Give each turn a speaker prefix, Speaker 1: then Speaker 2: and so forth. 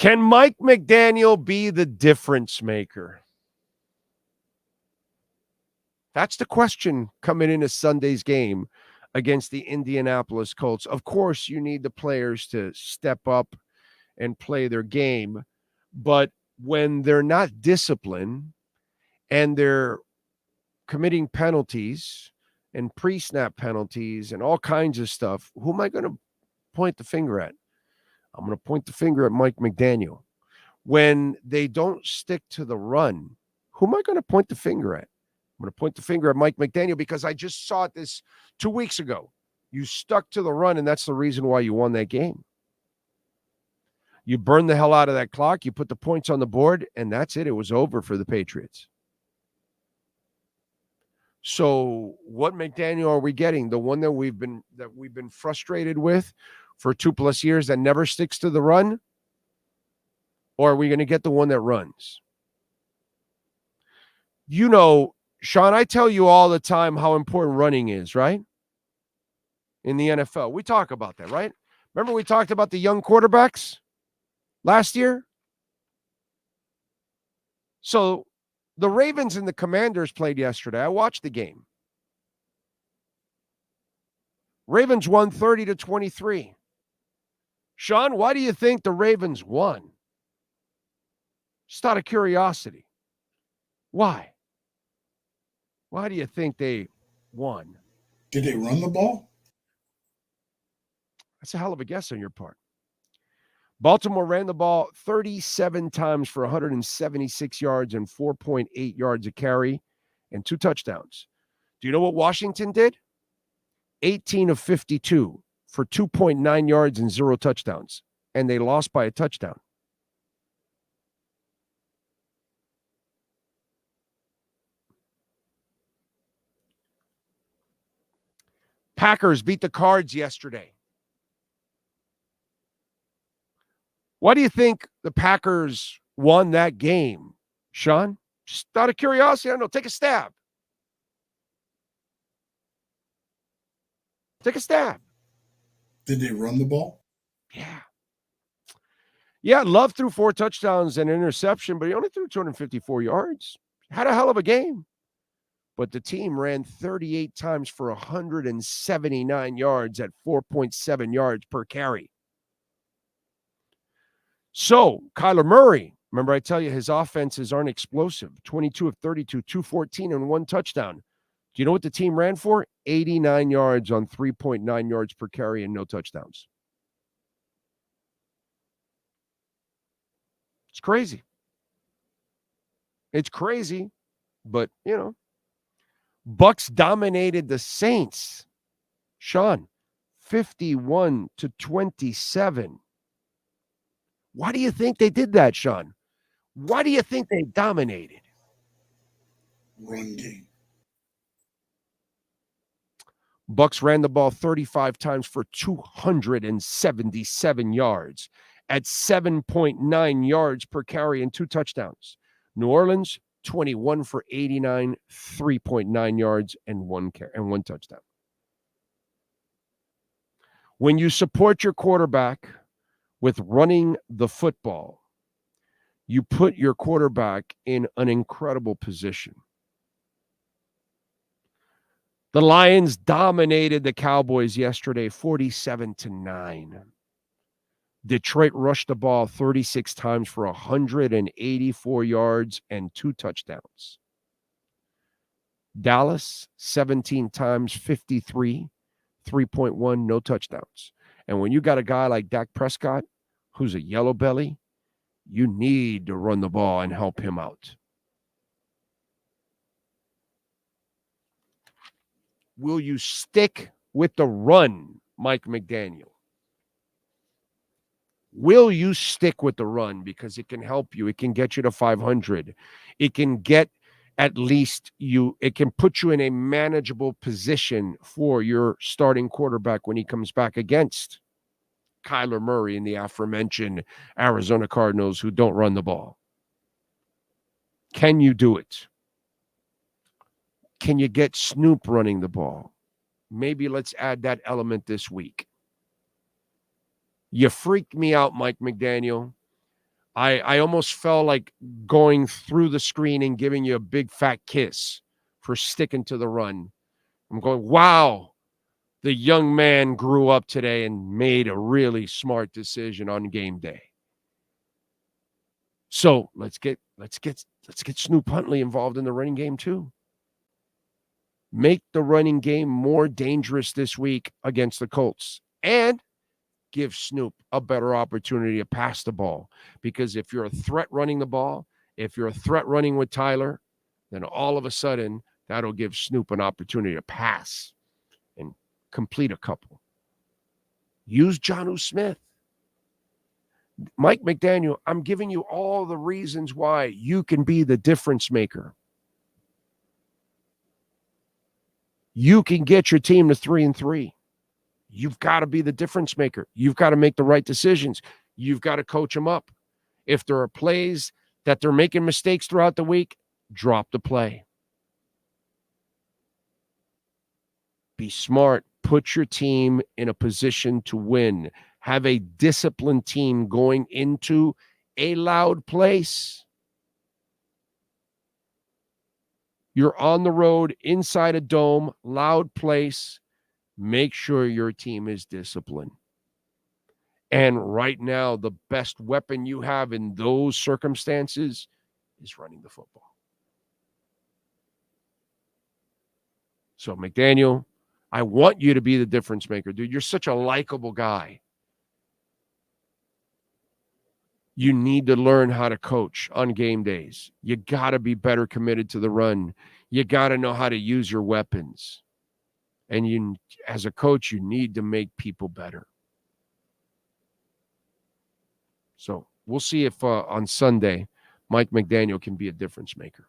Speaker 1: Can Mike McDaniel be the difference maker? That's the question coming into Sunday's game against the Indianapolis Colts. Of course, you need the players to step up and play their game, but when they're not disciplined and they're committing penalties and pre-snap penalties and all kinds of stuff, who am I going to point the finger at? I'm going to point the finger at Mike McDaniel. When they don't stick to the run, who am I going to point the finger at? I'm going to point the finger at Mike McDaniel because I just saw this 2 weeks ago. You stuck to the run, and that's the reason why you won that game. You burned the hell out of that clock. You put the points on the board, and that's it. It was over for the Patriots. So what McDaniel are we getting? The one that we've been frustrated with for 2+ years that never sticks to the run? Or are we going to get the one that runs? You know, Sean, I tell you all the time how important running is, right? In the NFL. We talk about that, right? Remember we talked about the young quarterbacks last year? So the Ravens and the Commanders played yesterday. I watched the game. Ravens won 30-23. Sean, why do you think the Ravens won? Just out of curiosity. Why? Why do you think they won?
Speaker 2: Did they run the ball?
Speaker 1: That's a hell of a guess on your part. Baltimore ran the ball 37 times for 176 yards and 4.8 yards a carry and 2 touchdowns. Do you know what Washington did? 18 of 52 for 2.9 yards and 0 touchdowns. And they lost by a touchdown. Packers beat the Cards yesterday. Why do you think the Packers won that game, Sean? Just out of curiosity, I don't know. Take a stab. Take a stab.
Speaker 2: Did they run the ball?
Speaker 1: Yeah. Yeah, Love threw 4 touchdowns and an interception, but he only threw 254 yards. Had a hell of a game. But the team ran 38 times for 179 yards at 4.7 yards per carry. So, Kyler Murray, remember I tell you his offenses aren't explosive. 22 of 32, 214 and 1 touchdown. Do you know what the team ran for? 89 yards on 3.9 yards per carry and no touchdowns. It's crazy. It's crazy, but, you know. Bucks dominated the Saints. Sean, 51-27. Why do you think they did that, Sean? Why do you think they dominated?
Speaker 2: Run game.
Speaker 1: Bucks ran the ball 35 times for 277 yards at 7.9 yards per carry and 2 touchdowns. New Orleans, 21 for 89, 3.9 yards and 1 touchdown. When you support your quarterback with running the football, you put your quarterback in an incredible position. The Lions dominated the Cowboys yesterday, 47-9. Detroit rushed the ball 36 times for 184 yards and 2 touchdowns. Dallas, 17 times, 53, 3.1, no touchdowns. And when you got a guy like Dak Prescott, who's a yellow belly, you need to run the ball and help him out. Will you stick with the run, Mike McDaniel? Will you stick with the run? Because it can help you. It can get you to 500. It can get at least you. It can put you in a manageable position for your starting quarterback when he comes back against Kyler Murray and the aforementioned Arizona Cardinals who don't run the ball. Can you do it? Can you get Snoop running the ball? Maybe let's add that element this week. You freaked me out, Mike McDaniel. I almost felt like going through the screen and giving you a big fat kiss for sticking to the run. I'm going, wow, the young man grew up today and made a really smart decision on game day. So let's get Snoop Huntley involved in the running game too. Make the running game more dangerous this week against the Colts. And give Snoop a better opportunity to pass the ball. Because if you're a threat running the ball, if you're a threat running with Tyler, then all of a sudden that'll give Snoop an opportunity to pass and complete a couple. Use Jonnu Smith. Mike McDaniel, I'm giving you all the reasons why you can be the difference maker. You can get your team to 3-3. You've got to be the difference maker. You've got to make the right decisions. You've got to coach them up. If there are plays that they're making mistakes throughout the week, drop the play. Be smart. Put your team in a position to win. Have a disciplined team going into a loud place. You're on the road, inside a dome, loud place. Make sure your team is disciplined. And right now, the best weapon you have in those circumstances is running the football. So, McDaniel, I want you to be the difference maker, dude. You're such a likable guy. You need to learn how to coach on game days. You got to be better committed to the run. You got to know how to use your weapons. And you, as a coach, you need to make people better. So we'll see if on Sunday, Mike McDaniel can be a difference maker.